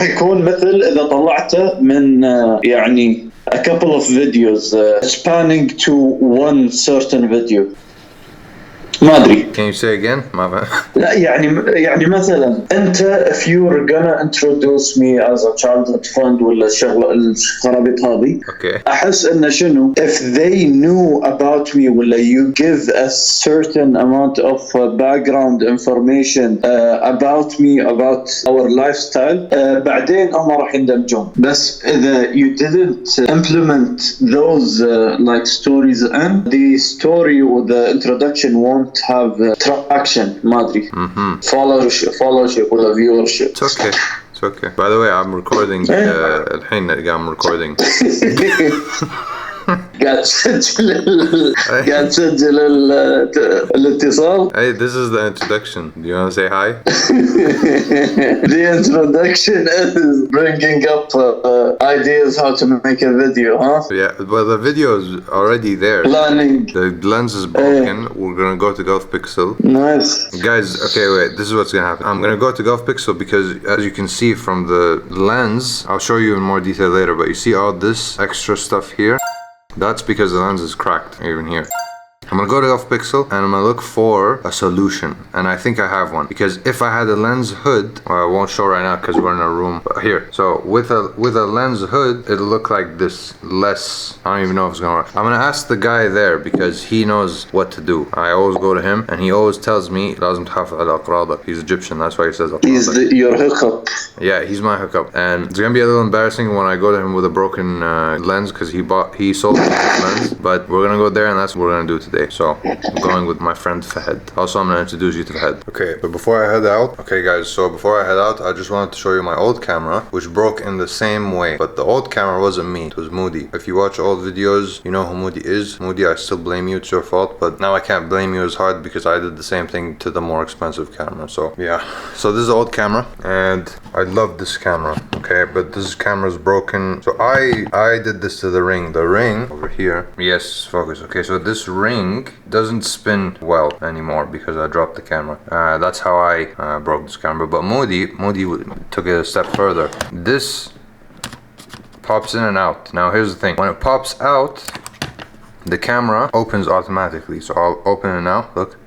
يكون مثل إذا طلعته من يعني a couple of videos spanning to one certain video. ما أدري. Can you say again? لا يعني مثلا أنت if you're gonna introduce me as a childhood friend ولا الخرابيط هذه. Okay. أحس إنه شنو if they knew about me ولا you give a certain amount of background information about me about our lifestyle بعدين هم راح يندمجون. بس إذا you didn't implement those like stories and the story or the introduction won't have traction ما أدري followership ولا viewership. It's okay. It's okay. By the way, I'm recording الحين I'm recording. قاعد تسجل الاتصال. Hey, this is the introduction. Do you want to say hi? The introduction is bringing up ideas how to make a video, huh? Yeah, but the video is already there. Planning. The lens is broken. We're gonna go to Golf Pixel. Nice. Guys, okay, wait. This is what's gonna happen. I'm gonna go to Golf Pixel because, as you can see from the lens, I'll show you in more detail later. But you see all this extra stuff here? That's because the lens is cracked, even here. I'm gonna go to Golf Pixel and I'm gonna look for a solution, and I think I have one, because if I had a lens hood, well, I won't show right now because we're in a room, but here, so with a lens hood it'll look like this, less, I don't even know if it's gonna work. I'm gonna ask the guy there because he knows what to do. I always go to him and he always tells me he's Egyptian, that's why he says he's your hookup. Yeah, he's my hookup, and it's gonna be a little embarrassing when I go to him with a broken lens because he sold me this lens, but we're gonna go there and that's what we're gonna do today. So I'm going with my friend Fahad. Also, I'm gonna introduce you to Fahad. Okay, but before I head out, okay guys, so before I head out, I just wanted to show you my old camera, which broke in the same way. But the old camera wasn't me, it was Moody. If you watch old videos, you know who Moody is. Moody, I still blame you, it's your fault, but now I can't blame you as hard because I did the same thing to the more expensive camera. So yeah, so this is the old camera, and I love this camera, okay, but this camera is broken. So I did this to the ring over here. Yes, focus. Okay, so this ring doesn't spin well anymore because I dropped the camera. That's how I broke this camera. But Moody took it a step further. This pops in and out. Now here's the thing, when it pops out, the camera opens automatically. So I'll open it now, look.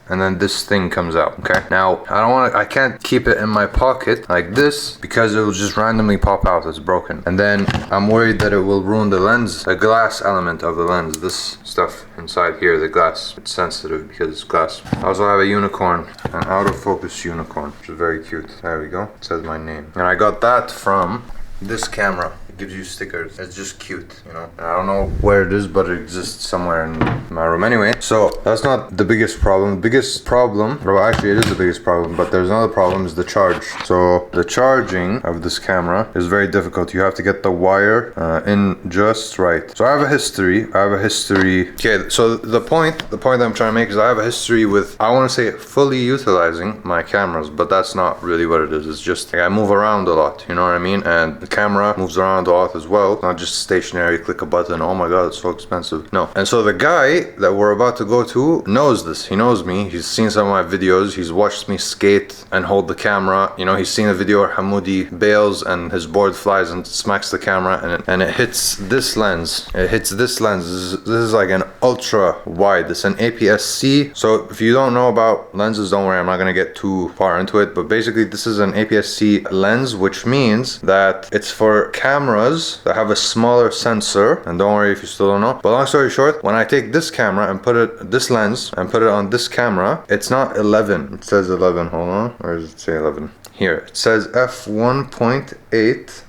And then this thing comes out, okay? Now, I can't keep it in my pocket like this because it will just randomly pop out, it's broken. And then I'm worried that it will ruin the lens, the glass element of the lens. This stuff inside here, the glass, it's sensitive because it's glass. I also have a unicorn, an out of focus unicorn, which is very cute. There we go, it says my name. And I got that from this camera. Gives you stickers. It's just cute, you know. I don't know where it is, but it exists somewhere in my room anyway. So that's not the biggest problem. The biggest problem, well, actually it is the biggest problem, but there's another problem, is the charge. So the charging of this camera is very difficult. You have to get the wire in just right. So I have a history. Okay, so the point I'm trying to make is I have a history with, I want to say, fully utilizing my cameras, but that's not really what it is. It's just like I move around a lot, you know what I mean? And the camera moves around a lot as well, not just stationary, click a button, oh my god, it's so expensive. No. And so the guy that we're about to go to knows this. He knows me. He's seen some of my videos. He's watched me skate and hold the camera. You know, he's seen a video where Hamoudi bails and his board flies and smacks the camera and it hits this lens. This is like an ultra wide. It's an APS-C. So if you don't know about lenses, don't worry, I'm not gonna get too far into it, but basically this is an APS-C lens, which means that it's for cameras that have a smaller sensor. And don't worry if you still don't know, but long story short, when I take this camera and this lens and put it on this camera, it's not 11, it says 11, hold on, or does it say 11? Here, it says f1.8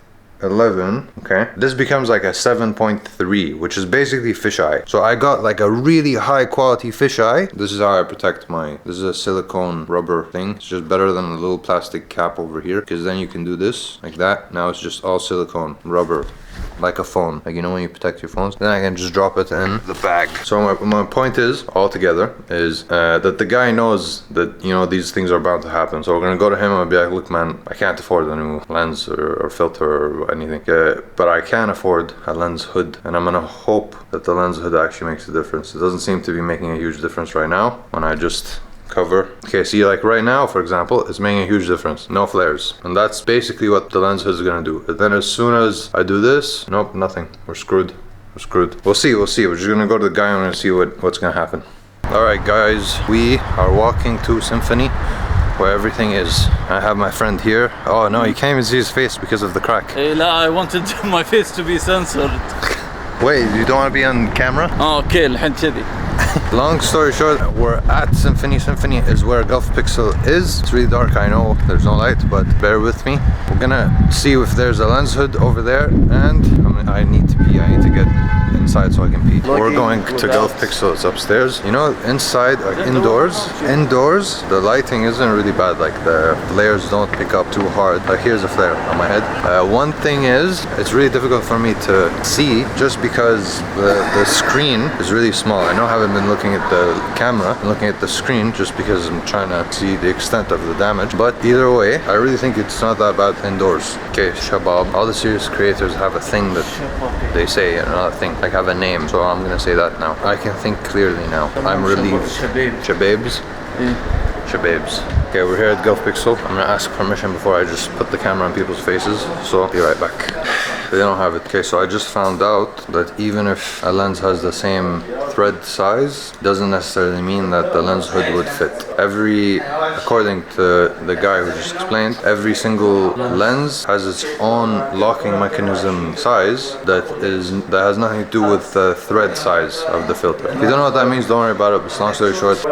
11, okay, this becomes like a 7.3, which is basically fisheye. So I got like a really high quality fisheye. This is how I protect this is a silicone rubber thing. It's just better than a little plastic cap over here, because then you can do this like that. Now it's just all silicone rubber, like a phone, like, you know, when you protect your phones, then I can just drop it in the bag. So my point is, altogether, is that the guy knows that, you know, these things are bound to happen. So we're gonna go to him and be like, look man, I can't afford a new lens or filter or anything, but I can afford a lens hood, and I'm gonna hope that the lens hood actually makes a difference. It doesn't seem to be making a huge difference right now when I just cover. Okay, see, like right now, for example, it's making a huge difference. No flares. And that's basically what the lens hood is gonna do. But then as soon as I do this, nope, nothing. We're screwed. We're screwed. We'll see, we'll see. We're just gonna go to the guy and we're gonna see what's gonna happen. Alright guys, we are walking to Symphony, where everything is. I have my friend here. Oh no, you can't even see his face because of the crack. I wanted my face to be censored. Wait, you don't want to be on camera? Okay, الحين كذي. Long story short, we're at Symphony. Symphony is where Gulf Pixel is. It's really dark, I know, there's no light, but bear with me. We're gonna see if there's a lens hood over there, and I need to pee. I need to get inside so I can pee. We're going to Gulf Pixel, it's upstairs. You know, inside, like indoors, the lighting isn't really bad. Like the flares don't pick up too hard. Like here's a flare on my head. One thing is, it's really difficult for me to see just because the screen is really small. I know I haven't been looking at the camera, I'm looking at the screen just because I'm trying to see the extent of the damage. But either way, I really think it's not that bad indoors. Okay, Shabab. All the serious creators have a thing that they say, another thing, like have a name, so I'm gonna say that now. I can think clearly now. I'm relieved. Shababs? Shababs. Okay, we're here at Gulf Pixel. I'm gonna ask permission before I just put the camera on people's faces, so I'll be right back. They don't have it. Okay, so I just found out that even if a lens has the same thread size, doesn't necessarily mean that the lens hood would fit. According to the guy who just explained, every single lens has its own locking mechanism size that has nothing to do with the thread size of the filter. If you don't know what that means, don't worry about it, but long story short,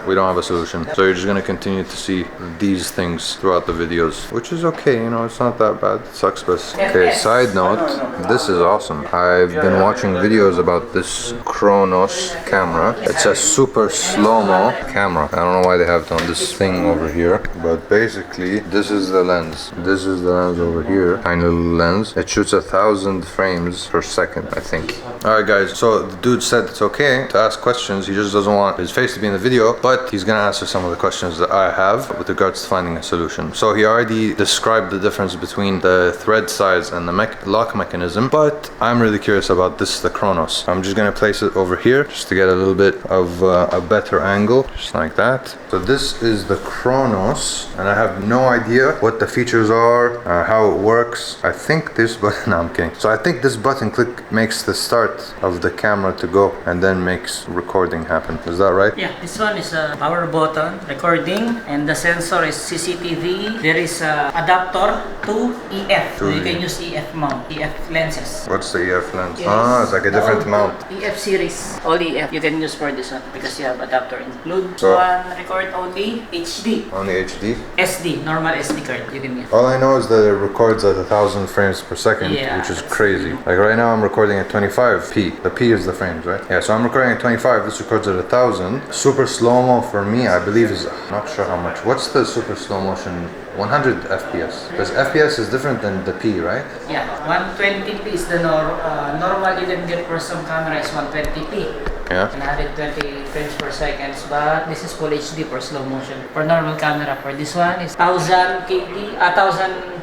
we don't have a solution. So you're just gonna continue to see these things throughout the videos, which is okay, you know, it's not that bad. It sucks, but okay, side note, this is awesome. I've been watching videos about this Chronos camera. It's a super slow-mo camera. I don't know why they have it on this thing over here, but basically, this is the lens. This is the lens over here, tiny little lens. It shoots 1,000 frames per second, I think. Alright guys, so the dude said it's okay to ask questions. He just doesn't want his face to be in the video, but he's gonna answer some of the questions that I have with regards to finding a solution. So he already described the difference between the thread size and the lock mechanism, but I'm really curious about this, the Chronos. I'm just gonna place it over here just to get a little bit of a better angle, just like that. So this is the Chronos, and I have no idea what the features are, how it works. I think this button, no, I'm kidding. So I think this button click makes the start of the camera to go and then makes recording happen. Is that right? Yeah, this one is a power button, recording, and the sensor is CCTV. There is a adapter to EF, so you can use EF mount, EF lenses. What's the EF lens? Yes. Ah, it's like a different mount. EF series, all EF you can use for this one because you have adapter include. So, one record only HD. Only HD? SD, normal SD card you can use. All I know is that it records at 1,000 frames per second, Yeah, which is crazy. Like right now I'm recording at 25p. The P is the frames, right? Yeah, so I'm recording at 25, this records at 1,000. Super slow-mo for me, I believe is, not sure how much. What's the super slow motion? 100 FPS. Because FPS is different than the P, right? Yeah, 120p is the normal you can get for some camera is 120p. Yeah. 120 frames per second, but this is full HD for slow motion. For normal camera, for this one is 1000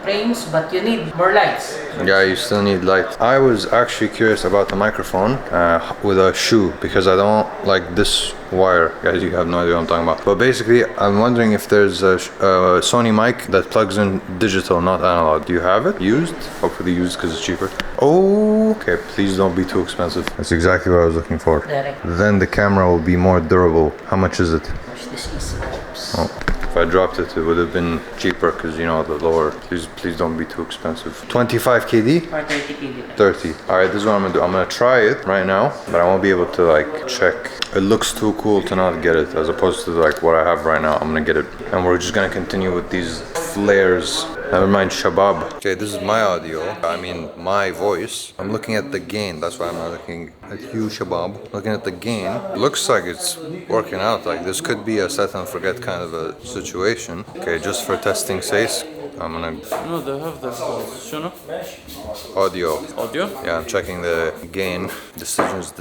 frames, but you need more lights. Yeah, you still need light. I was actually curious about the microphone with a shoe because I don't like this wire. Guys, you have no idea what I'm talking about. But basically, I'm wondering if there's a Sony mic that plugs in digital, not analog. Do you have it? Used? Hopefully used because it's cheaper. Oh, okay. Please don't be too expensive. That's exactly what I was looking for. Direct. Then the camera will be more durable. How much is it? This is Oh. If I dropped it, it would have been cheaper because, you know, the lower. Please don't be too expensive. 25 KD? for 30p. 30. Alright, this is what I'm gonna do. I'm gonna try it right now, but I won't be able to like check. It looks too cool to not get it, as opposed to like what I have right now. I'm gonna get it. And we're just gonna continue with these flares. Never mind, Shabab. Okay, this is my audio. I mean, my voice. I'm looking at the gain. That's why I'm not looking at you, Shabab. Looking at the gain. Looks like it's working out. Like this could be a set and forget kind of a situation. Okay, just for testing sake. I'm gonna No, they have that called Shuno. audio. Audio? Yeah, I'm checking the gain. Decisions.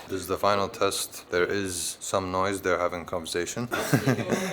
This is the final test. There is some noise. They're having conversation.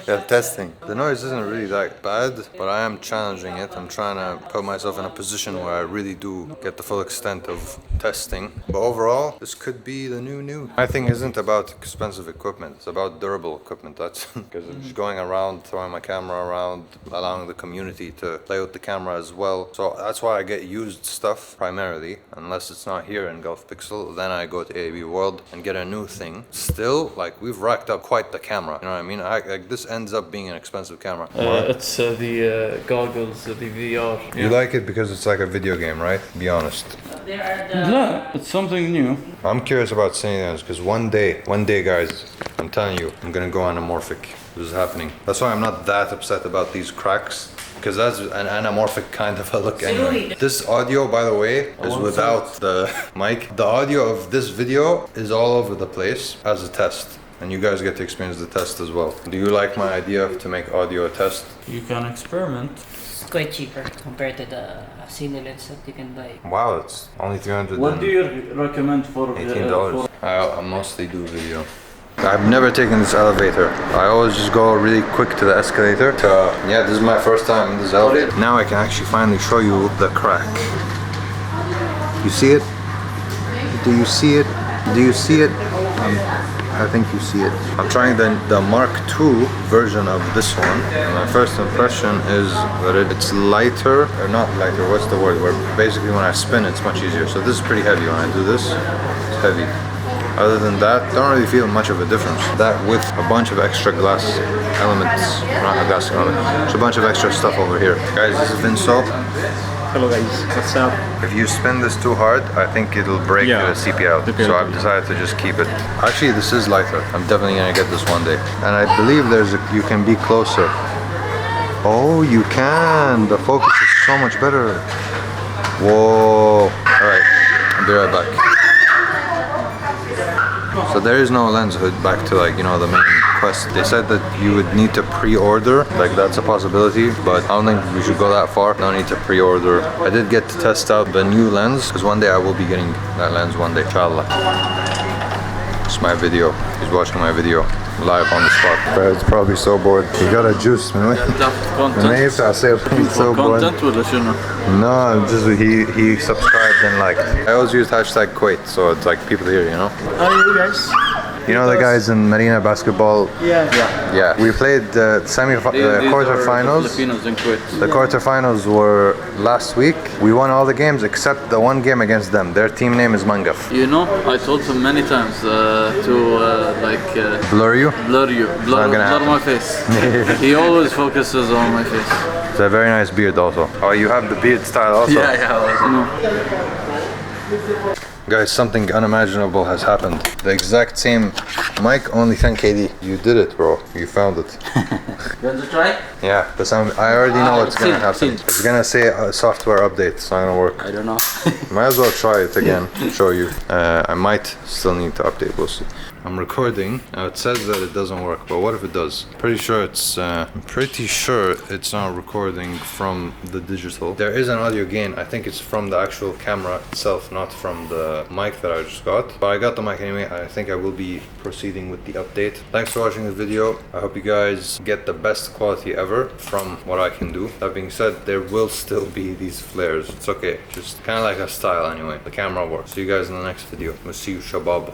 They're testing. The noise isn't really that bad, but I am challenging it. I'm trying to put myself in a position where I really do get the full extent of testing. But overall, this could be the new. My thing isn't about expensive equipment. It's about durable equipment. That's because I'm just going around, throwing my camera around, allowing the community to play with the camera as well. So that's why I get used stuff primarily, unless it's not here in Gulf Pixel. Then I go to AAB World and get a new thing. Still, like, we've racked up quite the camera. You know what I mean? Like, this ends up being an expensive camera. It's the goggles, the VR. You like it because it's like a video game, right? Be honest. There are the... No, it's something new. I'm curious about saying this because one day, guys, I'm telling you, I'm gonna go anamorphic. This is happening. That's why I'm not that upset about these cracks, because that's an anamorphic kind of a look anyway. This audio, by the way, is without the mic. The audio of this video is all over the place as a test, and you guys get to experience the test as well. Do you like my idea to make audio a test? You can experiment. It's quite cheaper compared to the Cine lens that you can buy. Wow, it's only $300. What do you recommend for $18. I mostly do video. I've never taken this elevator. I always just go really quick to the escalator. Yeah, this is my first time in this elevator. Now I can actually finally show you the crack. You see it? Do you see it? Do you see it? I think you see it. I'm trying the Mark II version of this one. And my first impression is that it's lighter, or not lighter, what's the word? Where basically when I spin it's much easier. So this is pretty heavy. When I do this, it's heavy. Other than that, don't really feel much of a difference. That with a bunch of extra glass elements, not a glass element, there's a bunch of extra stuff over here. Guys, this is Vinso. Hello guys, what's up? If you spin this too hard, I think it'll break the CP out. So I've decided to just keep it. Actually, this is lighter. I'm definitely gonna get this one day. And I believe you can be closer. Oh, you can. The focus is so much better. Whoa. All right, I'll be right back. So there is no lens hood, back to, like, you know, the main quest. They said that you would need to pre-order, like that's a possibility, but I don't think we should go that far. No need to pre-order. I did get to test out the new lens, because one day I will be getting that lens one day, inshallah. It's my video. He's watching my video live on the spot. It's probably so bored. You got a juice, man. He's so bored. No, just he subscribed and liked. I always use hashtag Kuwait, so it's like people here, you know. How are you guys? You know the guys in Marina basketball? Yeah. We played the quarterfinals. The quarterfinals were last week. We won all the games except the one game against them. Their team name is Mangaf. You know, I told him many times to Blur you? Blur my face. He always focuses on my face. It's a very nice beard also. Oh, you have the beard style also? Yeah. Guys, something unimaginable has happened. The exact same mic, only 10 KD. You did it, bro. You found it. You want to try? Yeah, but I already know what's gonna happen. It's gonna say a software update. It's not gonna work. I don't know. Might as well try it again. Show you. I might still need to update. We'll see. I'm recording. Now it says that it doesn't work, but what if it does? I'm pretty sure it's not recording from the digital. There is an audio gain. I think it's from the actual camera itself, not from the mic that I just got. But I got the mic anyway. I think I will be proceeding with the update. Thanks for watching this video. I hope you guys get the best quality ever from what I can do. That being said, there will still be these flares. It's okay. Just kind of like a style anyway. The camera works. See you guys in the next video. We'll see you, shabab.